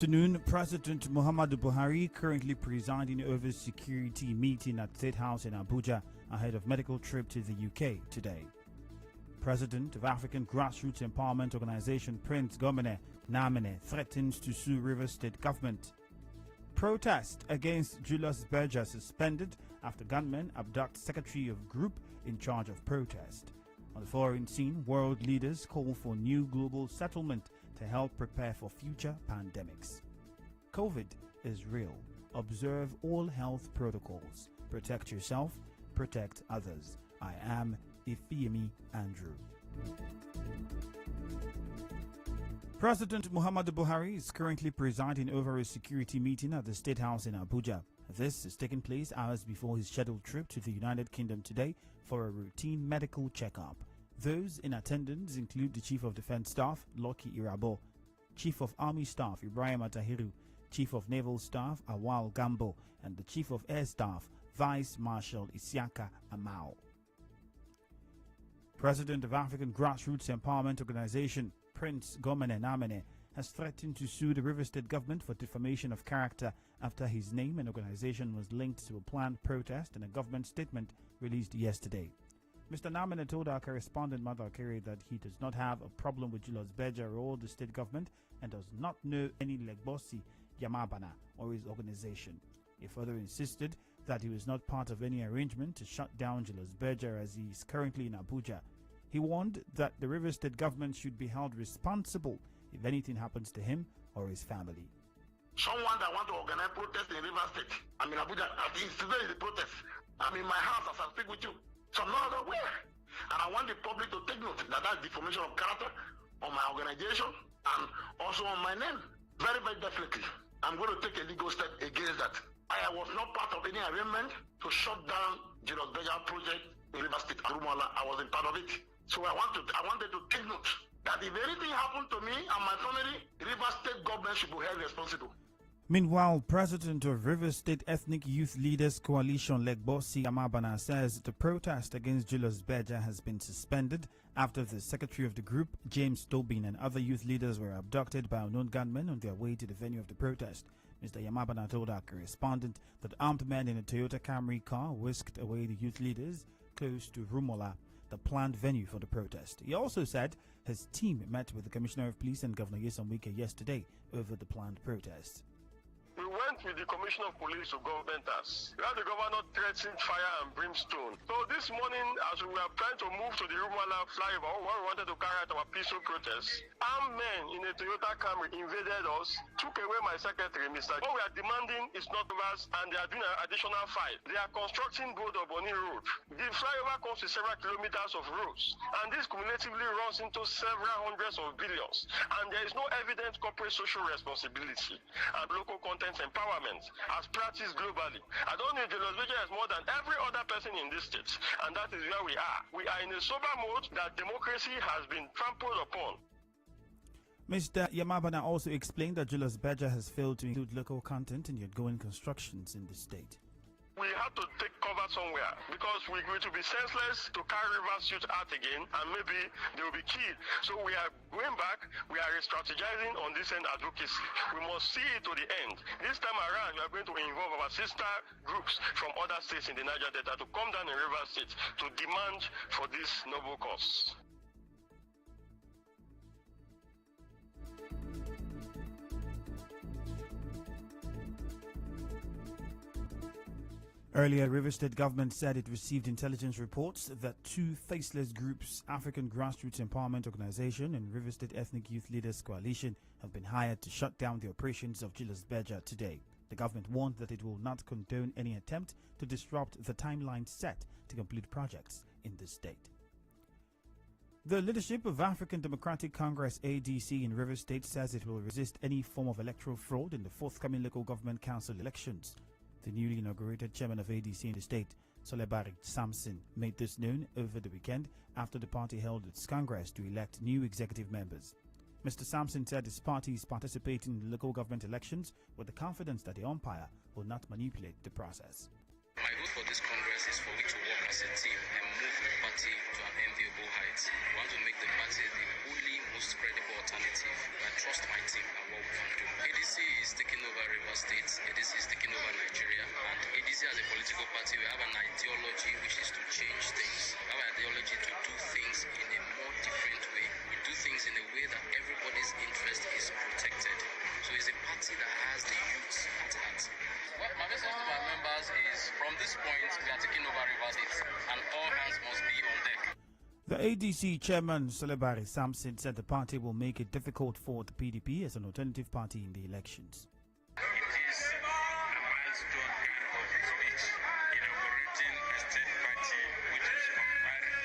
Afternoon, President Muhammadu Buhari currently presiding over security meeting at State House in Abuja ahead of medical trip to the UK today. President of African Grassroots Empowerment Organization Prince Gomene Namene threatens to sue Rivers State government. Protest against Julius Berger suspended after gunmen abduct secretary of group in charge of protest. On the foreign scene, world leaders call for new global settlement to help prepare for future pandemics. COVID is real. Observe all health protocols. Protect yourself, protect others. I am Ifiemi Andrew. President Muhammadu Buhari is currently presiding over a security meeting at the State House in Abuja. This is taking place hours before his scheduled trip to the United Kingdom today for a routine medical checkup. Those in attendance include the Chief of Defense Staff, Lucky Irabo, Chief of Army Staff, Ibrahim Atahiru, Chief of Naval Staff, Awal Gambo, and the Chief of Air Staff, Vice Marshal Isiaka Amao. President of African Grassroots Empowerment Organization, Prince Gomene Namene, has threatened to sue the Rivers State government for defamation of character after his name and organization was linked to a planned protest in a government statement released yesterday. Mr. Namene told our correspondent Mother Kere that he does not have a problem with Julius Berger or the state government and does not know any Legbosi Yamabana or his organization. He further insisted that he was not part of any arrangement to shut down Julius Berger as he is currently in Abuja. He warned that the Rivers State government should be held responsible if anything happens to him or his family. Someone that want to organize protest in Rivers State, I'm in Abuja, I think today is the protest. I'm in my house as I speak with you. So I'm not aware. And I want the public to take note that that's defamation of character on my organization and also on my name. Very, very definitely. I'm going to take a legal step against that. I was not part of any arrangement to shut down Julius Berger project in Rivers State. I wasn't part of it. So I wanted to take note that if anything happened to me and my family, Rivers State government should be held responsible. Meanwhile, President of Rivers State Ethnic Youth Leaders Coalition Legbosi Amabana says the protest against Julius Berger has been suspended after the secretary of the group, James Tobin, and other youth leaders were abducted by unknown gunmen on their way to the venue of the protest. Mr. Yamabana told our correspondent that armed men in a Toyota Camry car whisked away the youth leaders close to Rumola, the planned venue for the protest. He also said his team met with the Commissioner of Police and Governor Nyesom Wike yesterday over the planned protest. We went with the Commissioner of Police to government house. We had the governor threatened fire and brimstone. So this morning, as we were planning to move to the Rumala flyover, where we wanted to carry out our peaceful protest, armed men in a Toyota Camry invaded us, took away my secretary, Mr. What we are demanding is not us, and they are doing an additional fight. They are constructing Gold Oboni Road. The flyover comes with several kilometers of roads, and this cumulatively runs into several hundreds of billions. And there is no evident corporate social responsibility and local content empowerment as practiced globally. I don't know if Julius Berger is more than every other person in this state, and that is where we are. We are in a sober mode that democracy has been trampled upon. Mr. Yamabana also explained that Julius Berger has failed to include local content in the ongoing constructions in the state. We have to take cover somewhere because we will be senseless to carry Rivers youth out again, and maybe they will be killed. So we are going back, we are strategizing on this end advocacy. We must see it to the end. This time around, we are going to involve our sister groups from other states in the Niger Delta to come down in Rivers State to demand for this noble cause. Earlier, Rivers State government said it received intelligence reports that two faceless groups, African Grassroots Empowerment Organization and Rivers State Ethnic Youth Leaders Coalition, have been hired to shut down the operations of Julius Berger today. The government warned that it will not condone any attempt to disrupt the timeline set to complete projects in the state. The leadership of African Democratic Congress ADC in Rivers State says it will resist any form of electoral fraud in the forthcoming local government council elections. The newly inaugurated chairman of ADC in the state, Solebari Samson, made this known over the weekend after the party held its congress to elect new executive members. Mr. Samson said his party is participating in the local government elections with the confidence that the umpire will not manipulate the process. My vote for this congress is for we to work as a team and move the party to an enviable height. We want to make the party the only most credible alternative. I trust my team and what we can do. ADC is taking over Rivers State, ADC is taking over Nigeria, and ADC as a political party, we have an ideology which is to change things. We have an ideology to do things in a more different way. We do things in a way that everybody's interest is protected. So it's a party that has the youth at heart. Well, my message to my members is, from this point, we are taking over Rivers State, and all hands must be on deck. The ADC chairman, Solebari Samson, said the party will make it difficult for the PDP as an alternative party in the elections. It is a milestone kind of speech inaugurating a state party which is comparing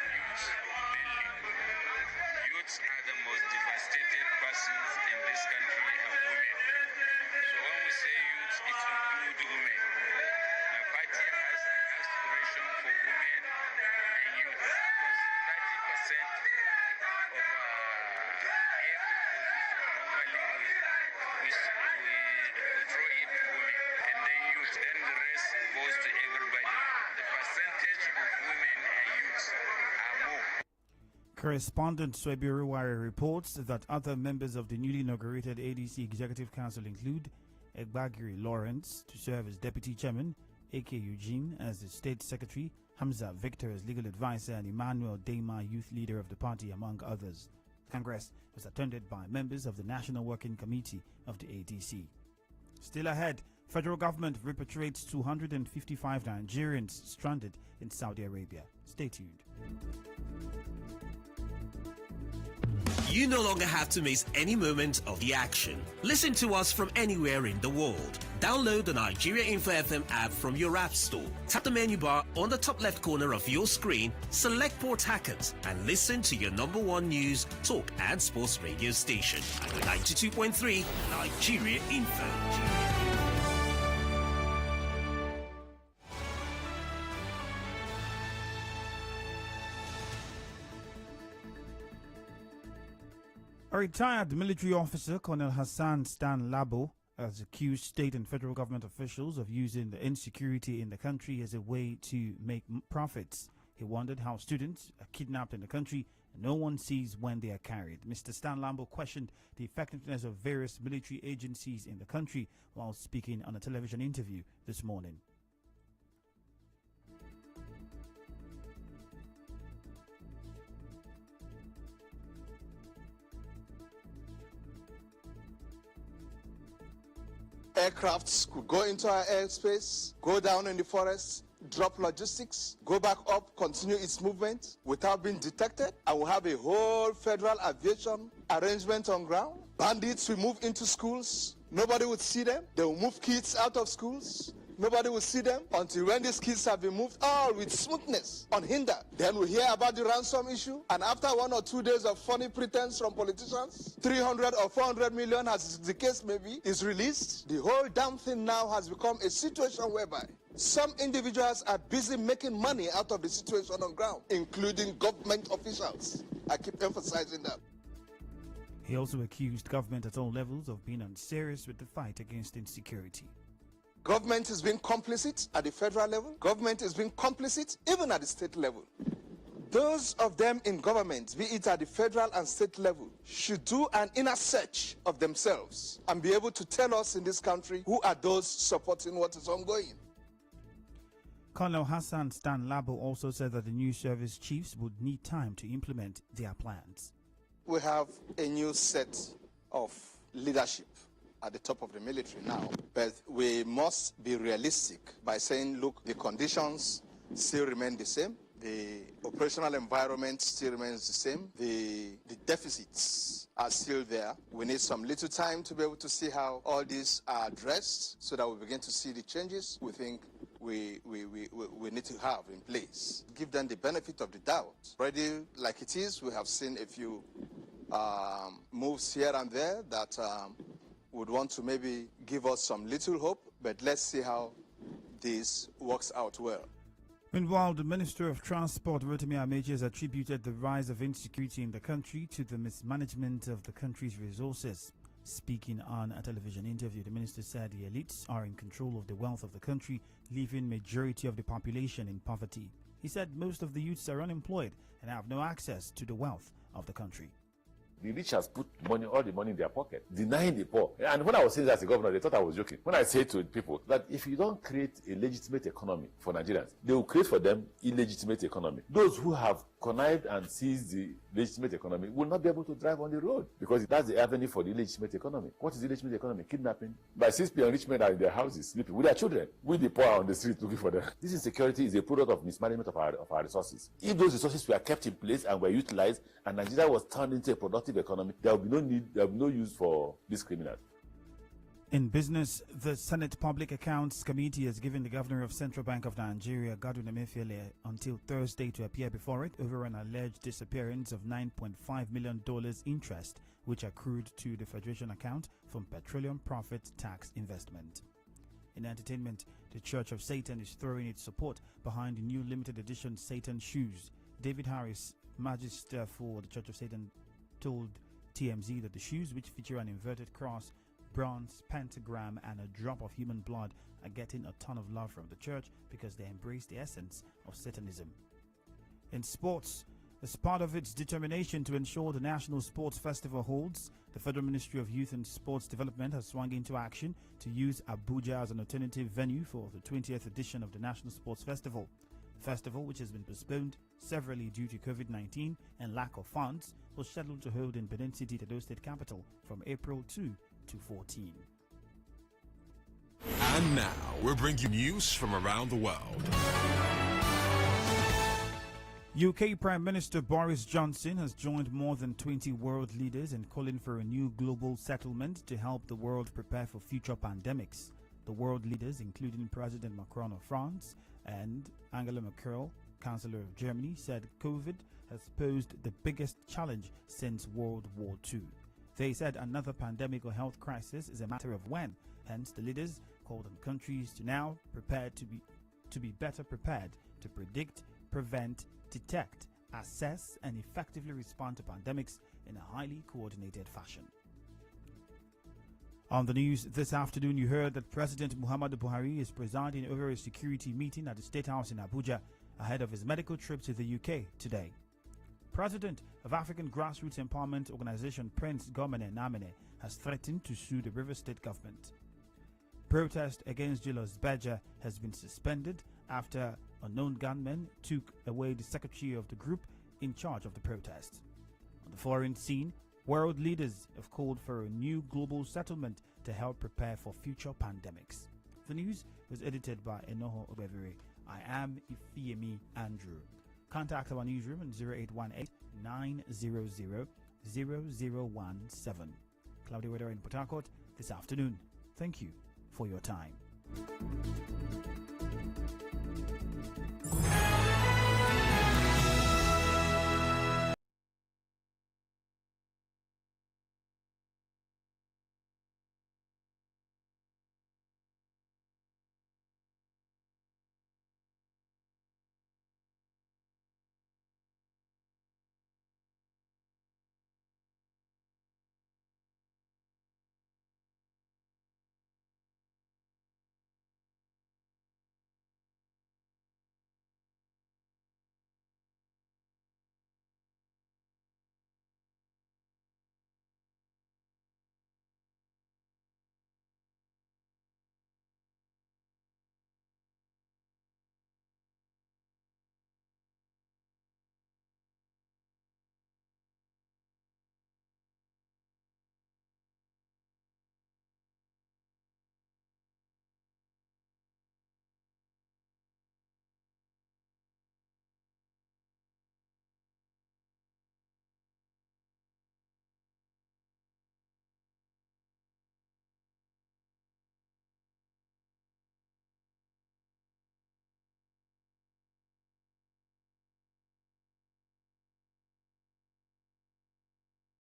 youths mainly. Youths are the most devastated persons in this country and women. So when we say youths, it includes women. My party has an aspiration for women and youth. 30% of we throw it to women and then youth, then the rest goes to everybody. The percentage of women and youth are more. Correspondent Swebi Ruwari reports that other members of the newly inaugurated ADC Executive Council include Egbagiri Lawrence to serve as Deputy Chairman, A.K. Eugene as the State Secretary, Hamza Victor as legal advisor, and Emmanuel Dema, youth leader of the party, among others. Congress was attended by members of the National Working Committee of the ADC. Still ahead, federal government repatriates 255 Nigerians stranded in Saudi Arabia. Stay tuned. You no longer have to miss any moment of the action. Listen to us from anywhere in the world. Download the Nigeria Info FM app from your app store. Tap the menu bar on the top left corner of your screen, select Port Hackers, and listen to your number one news, talk, and sports radio station. 92.3 Nigeria Info. A retired military officer, Colonel Hassan Stan Labo, has accused state and federal government officials of using the insecurity in the country as a way to make profits. He wondered how students are kidnapped in the country and no one sees when they are carried. Mr. Stan Lambo questioned the effectiveness of various military agencies in the country while speaking on a television interview this morning. Aircrafts could go into our airspace, go down in the forest, drop logistics, go back up, continue its movement without being detected, and we'll have a whole federal aviation arrangement on ground. Bandits will move into schools. Nobody would see them. They will move kids out of schools. Nobody will see them until when these kids have been moved all with smoothness, unhindered. Then we hear about the ransom issue, and after 1 or 2 days of funny pretense from politicians, 300 or 400 million, as the case may be, is released. The whole damn thing now has become a situation whereby some individuals are busy making money out of the situation on ground, including government officials. I keep emphasizing that. He also accused government at all levels of being unserious with the fight against insecurity. Government is being complicit at the federal level. Government is being complicit even at the state level. Those of them in government, be it at the federal and state level, should do an inner search of themselves and be able to tell us in this country who are those supporting what is ongoing. Colonel Hassan Stan Labo also said that the new service chiefs would need time to implement their plans. We have a new set of leadership at the top of the military now, but we must be realistic by saying, look, the conditions still remain the same, the operational environment still remains the same, the deficits are still there. We need some little time to be able to see how all these are addressed so that we begin to see the changes we think we need to have in place. Give them the benefit of the doubt. Already, like it is, we have seen a few moves here and there that would want to maybe give us some little hope, but let's see how this works out well. Meanwhile, the Minister of Transport, Rotimi Amechi, has attributed the rise of insecurity in the country to the mismanagement of the country's resources. Speaking on a television interview, the minister said the elites are in control of the wealth of the country, leaving majority of the population in poverty. He said most of the youths are unemployed and have no access to the wealth of the country. The rich has put money, all the money in their pocket, denying the poor. And when I was saying that as a governor, they thought I was joking. When I say to people that if you don't create a legitimate economy for Nigerians, they will create for them illegitimate economy. Those who have connived and seized the legitimate economy will not be able to drive on the road because that's the avenue for the illegitimate economy. What is the illegitimate economy? Kidnapping. By 6 p.m., rich men are in their houses sleeping with their children. We the poor are on the street looking for them. This insecurity is a product of mismanagement of our resources. If those resources were kept in place and were utilized and Nigeria was turned into a productive economy, there will be no need, there will be no use for these criminals. In business, the Senate Public Accounts Committee has given the Governor of Central Bank of Nigeria, Godwin Emefiele, until Thursday to appear before it over an alleged disappearance of $9.5 million interest, which accrued to the Federation account from petroleum profit tax investment. In entertainment, the Church of Satan is throwing its support behind the new limited edition Satan shoes. David Harris, Magister for the Church of Satan, told TMZ that the shoes, which feature an inverted cross, bronze pentagram and a drop of human blood, are getting a ton of love from the church because they embrace the essence of Satanism. In sports, as part of its determination to ensure the National Sports Festival holds, the Federal Ministry of Youth and Sports Development has swung into action to use Abuja as an alternative venue for the 20th edition of the National Sports Festival. The festival, which has been postponed severally due to COVID-19 and lack of funds, was scheduled to hold in Benin City, the State capital, from April 2 to 14. And now we're bringing you news from around the world. UK Prime Minister Boris Johnson has joined more than 20 world leaders in calling for a new global settlement to help the world prepare for future pandemics. The world leaders, including President Macron of France and Angela Merkel, Chancellor of Germany, said COVID has posed the biggest challenge since World War II. They said another pandemic or health crisis is a matter of when. Hence, the leaders called on countries to now prepare to be better prepared to predict, prevent, detect, assess, and effectively respond to pandemics in a highly coordinated fashion. On the news this afternoon, you heard that President Muhammadu Buhari is presiding over a security meeting at the State House in Abuja ahead of his medical trip to the UK today. President of African Grassroots Empowerment Organization Prince Gomene Namene has threatened to sue the River State government. Protest against Julius Berger has been suspended after unknown gunmen took away the secretary of the group in charge of the protest. On the foreign scene, world leaders have called for a new global settlement to help prepare for future pandemics. The news was edited by Enoho Obevere. I am Ifiemi Andrew. Contact our newsroom on 0818 900 0017. Cloudy weather in Port Harcourt this afternoon. Thank you for your time.